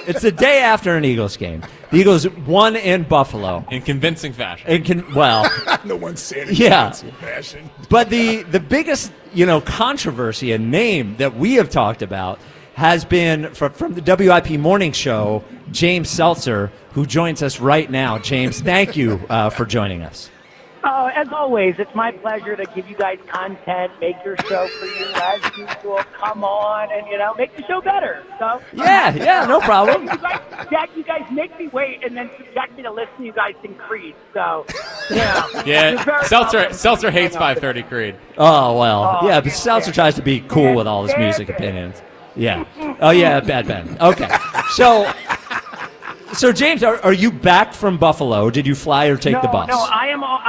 It's the day after an Eagles game. The Eagles won in Buffalo. In convincing fashion. No one said it. Yeah. In convincing fashion. But the biggest, controversy and name that we have talked about has been from the WIP Morning Show, James Seltzer, who joins us right now. James, thank you for joining us. As always, it's my pleasure to give you guys content, make your show for you as usual. Come on and, make the show better. So Yeah, no problem. Jack, you guys make me wait and then subject me to listen to you guys sing Creed. So, Yeah, Seltzer hates 5:30 Creed. Oh, well. Yeah, but Seltzer tries to be cool with all his music opinions. Yeah. Oh, yeah, Bad Ben. Okay. So James, are you back from Buffalo? Did you fly or take the bus? No, I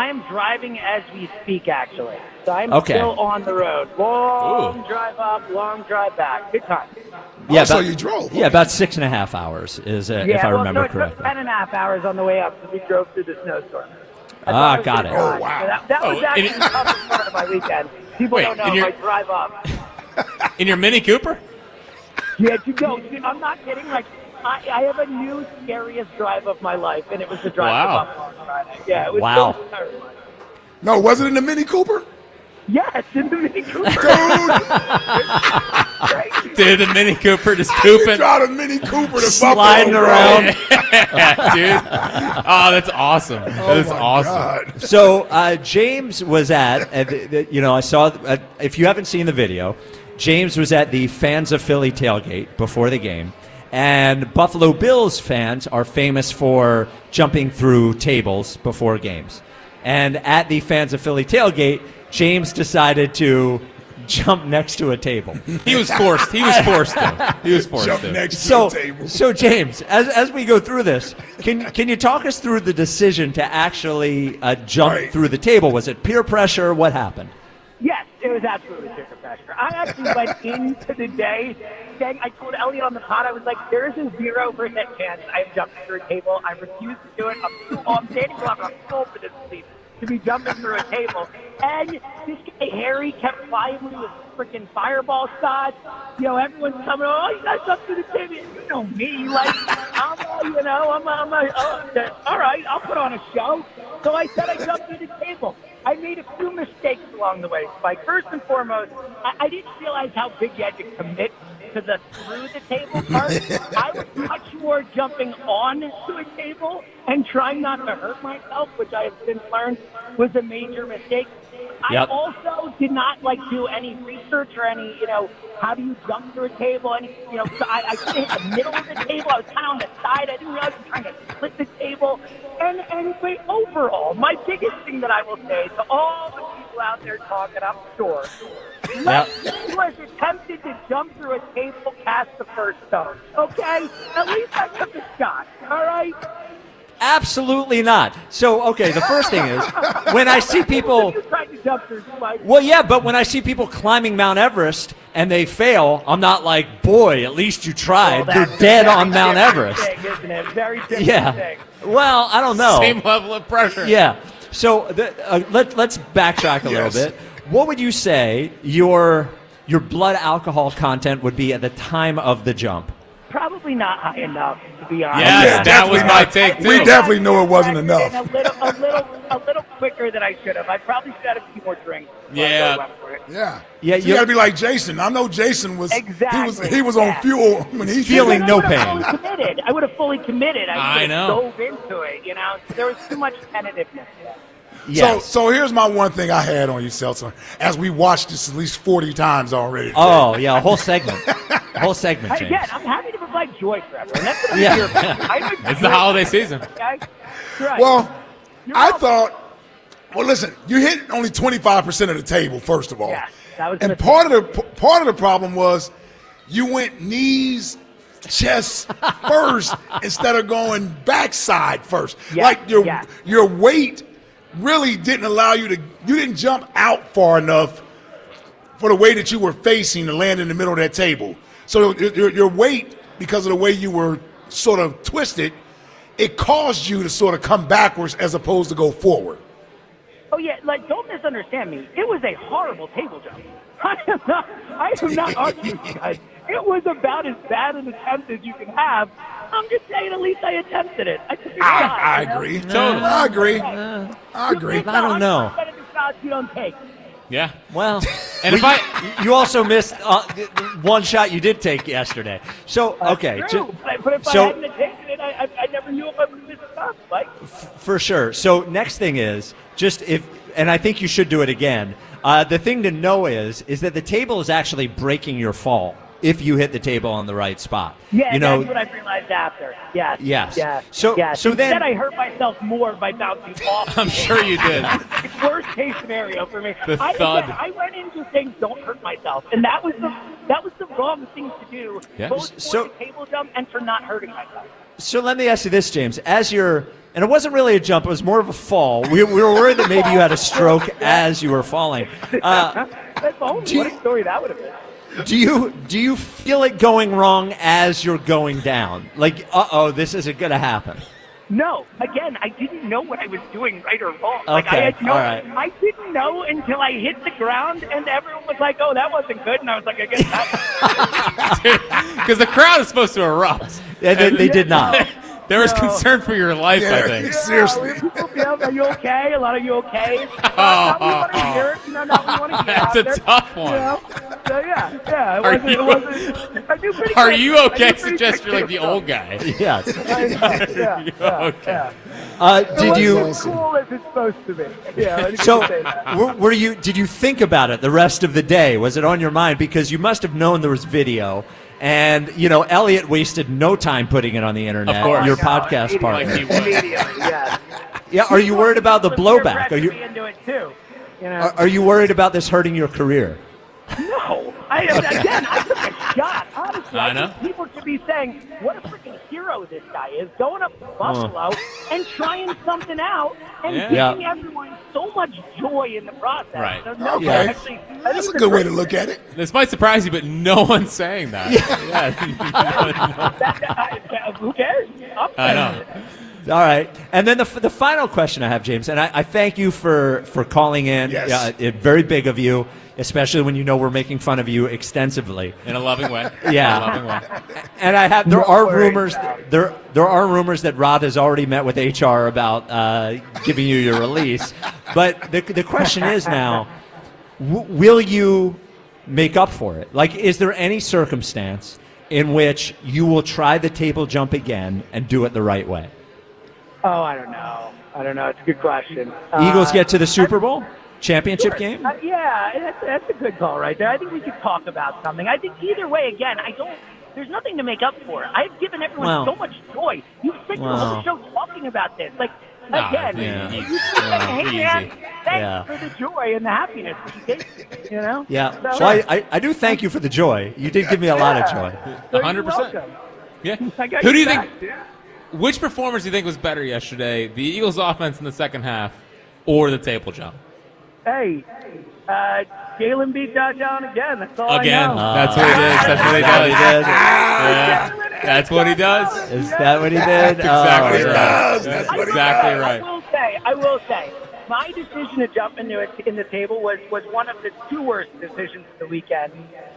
am driving as we speak, actually. So I'm still on the road. Long drive up, long drive back. Good time. Yeah, so you drove. Yeah, about 6.5 hours is if I remember correctly. 10.5 hours on the way up because we drove through the snowstorm. Got it. Oh, wow. So that was actually the toughest part of my weekend. People don't know if I drive up. In your Mini Cooper? Yeah, I'm not kidding. I have a new scariest drive of my life, and it was the drive to Buffalo on Friday. Yeah, it was so terrible. No, was it in the Mini Cooper? Yes, in the Mini Cooper. Dude, the Mini Cooper just You cooping. drive a Mini Cooper to Sliding Buffalo, around. Dude. Oh, that's awesome. That is awesome. God. So James was at, I saw, if you haven't seen the video, James was at the Fans of Philly tailgate before the game. And Buffalo Bills fans are famous for jumping through tables before games. And at the Fans of Philly tailgate, James decided to jump next to a table. He was forced to. Jump next to the table. So James, as we go through this, can you talk us through the decision to actually jump through the table? Was it peer pressure? What happened? Yes, it was absolutely peer pressure. I actually went into the day saying, I told Elliot on the pod, I was like, there is a 0% chance I have jumped through a table. I refuse to do it. I'm standing up. I'm so open to sleep to be jumping through a table. And this guy, Harry, kept flying me with freaking fireball shots. Everyone's coming, you guys jump through the table. You know me. All right, I'll put on a show. So I said I jumped through the table. I made a few mistakes along the way. First and foremost, I didn't realize how big you had to commit to the through the table part. I was much more jumping on to a table and trying not to hurt myself, which I have since learned was a major mistake. Yep. I also did not do any research or any, how do you jump through a table? So I hit the middle of the table. I was kind of on the side. I didn't realize I was trying to split the table. And overall, my biggest thing that I will say to all the people out there talking, I'm sure, who was attempted to jump through a table, cast the first stone. Okay? At least I took a shot. All right? Absolutely not. So, okay, the first thing is, when I see people... You tried to jump through, Well, yeah, but when I see people climbing Mount Everest and they fail, I'm not like, boy, at least you tried. They're dead on Mount Everest. Thing, isn't it? Very different thing. Well, I don't know. Same level of pressure. Yeah. So let's backtrack a little bit. What would you say your blood alcohol content would be at the time of the jump? Probably not high enough, to be honest. Yes, that was my take, too. We definitely know it wasn't enough. A little quicker than I should have. I probably should have had a few more drinks. Yeah. Yeah, you got to be like Jason. I know Jason was he was on fuel when he feeling no pain. I would have fully committed. I would have know. dove into it. There was too much tentativeness. Yes. So here's my one thing I had on you, Seltzer, as we watched this at least 40 times already. Oh, yeah, a whole segment. James. Again, I'm happy to provide joy for everyone. That's what I'm here for. It's the holiday season. Okay? Right. Well, I thought, listen, you hit only 25% of the table, first of all. Yeah, that was and part of the problem was you went knees, chest first instead of going backside first. Your weight really didn't allow you didn't jump out far enough for the way that you were facing to land in the middle of that table. So your weight, because of the way you were sort of twisted, it caused you to sort of come backwards as opposed to go forward. Oh, yeah, don't misunderstand me. It was a horrible table jump. I am not arguing with you guys. It was about as bad an attempt as you can have. I'm just saying, at least I attempted it. I took a shot. I agree. Totally. I agree. I agree. I don't know. 100% of the shots you don't take. Yeah. Well, And if you also missed one shot you did take yesterday. So, okay. True. But if I hadn't taken it, I never knew if I would have missed shots, Mike. For sure. So next thing is and I think you should do it again. The thing to know is that the table is actually breaking your fall if you hit the table on the right spot. Yeah, that's what I realized after. Yes. Yes. Yeah. So then Instead, I hurt myself more by bouncing off. I'm sure you did. It's worst case scenario for me. The thud. I went into saying don't hurt myself, and that was the wrong thing to do, both for the table jump and for not hurting myself. So let me ask you this, James. And it wasn't really a jump; it was more of a fall. We were worried that maybe you had a stroke as you were falling. That's what a story that would have been. Do you feel it going wrong as you're going down? Like, this isn't going to happen. No. Again, I didn't know what I was doing right or wrong. Okay. Like, all right. I didn't know until I hit the ground, and everyone was like, "Oh, that wasn't good," and I was like, "I guess that." Because the crowd is supposed to erupt. Yeah, they did not. There was concern for your life, I think. Seriously. Are you okay? A lot of you okay? Not we want to hear it. Not we want to hear That's it. a tough one. So yeah. It wasn't. I do pretty Are good. you I do okay? pretty Suggests good you're like the too. old guy. Yes. Okay. Did you? It wasn't cool as it's supposed to be. Yeah. I didn't So, say that. did you think about it the rest of the day? Was it on your mind? Because you must have known there was video. And, Elliot wasted no time putting it on the internet. Of course. Your I know, podcast partner. Like he would. Immediately, yes. Yeah, are you worried about the blowback? Are you into it too? Are you worried about this hurting your career? No. I took a shot. Honestly, I know. think people should be saying, what a freaking hero this guy is, going up to Buffalo and trying something out and giving everyone so much joy in the process. Right. So, no, Okay. actually, That's a good way to look at it. This might surprise you, but no one's saying that. Who cares? I know. All right. And then the final question I have, James, and I thank you for calling in. Yes. Very big of you, especially when you know we're making fun of you extensively. In a loving way. Yeah. In a loving way. And there are rumors that Rod has already met with HR about giving you your release. But the question is now, will you make up for it? Like, is there any circumstance in which you will try the table jump again and do it the right way? Oh, I don't know. It's a good question. Eagles get to the Super Bowl? Championship game? Yeah, that's a good call right there. I think we could talk about something. I think either way, again, there's nothing to make up for. I've given everyone so much joy. You spent your whole show talking about this. Like, again, you thanks for the joy and the happiness that you gave me, Yeah. So, Well, I do thank you for the joy. You did give me a lot of joy. So 100%. Yeah. I got Who do your you back, think? dude. Which performance do you think was better yesterday? The Eagles' offense in the second half, or the table jump? Hey, Jalen beat Josh Allen again. That's all Again. I know. That's what he did. That's what he does. Yeah. That's what he does. Is that what he did? Exactly Oh, right. That's That's exactly right. I will say, my decision to jump into it in the table was one of the two worst decisions of the weekend.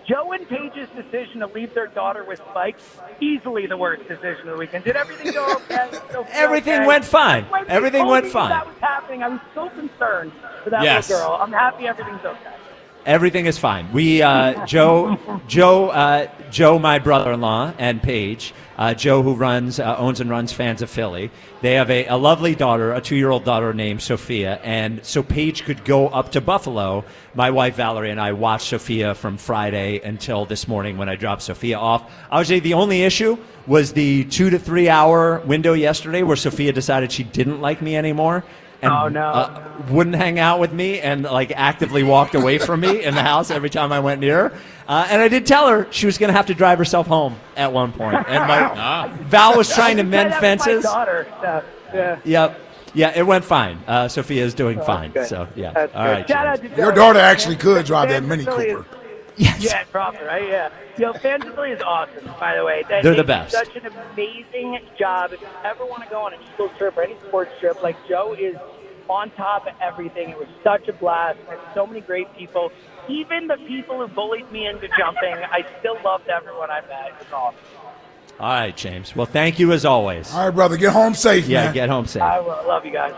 Joe and Paige's decision to leave their daughter with spikes, easily the worst decision of the weekend. Did everything go okay? Everything went fine. Everything went fine. That was happening. I was so concerned for that Yes. little girl. I'm happy everything's okay. Everything is fine. We, Joe, my brother-in-law, and Paige, Joe, who owns and runs Fans of Philly. They have a lovely daughter, a 2-year-old daughter named Sophia, and so Paige could go up to Buffalo. My wife Valerie and I watched Sophia from Friday until this morning when I dropped Sophia off. I would say the only issue was the 2 to 3 hour window yesterday where Sophia decided she didn't like me anymore. And wouldn't hang out with me and actively walked away from me in the house every time I went near her. And I did tell her she was going to have to drive herself home at one point. And Val was trying to mend fences. My daughter, Yep. Yeah, it went fine. Sophia is doing fine. Good. So, yeah. That's all good. right. Shout out James. to Joe. Your daughter actually could drive that Fans Mini of Philly Cooper. Yes. Yeah, proper, right? Yeah. Fans of Philly is awesome, by the way. They're the do best. Such an amazing job. If you ever want to go on an Eagles trip or any sports trip, Joe is on top of everything. It was such a blast. Met so many great people. Even the people who bullied me into jumping, I still loved everyone I met. It was awesome. All right, James. Well, thank you as always. All right, brother. Get home safe, Yeah, man. get home safe. I love you guys.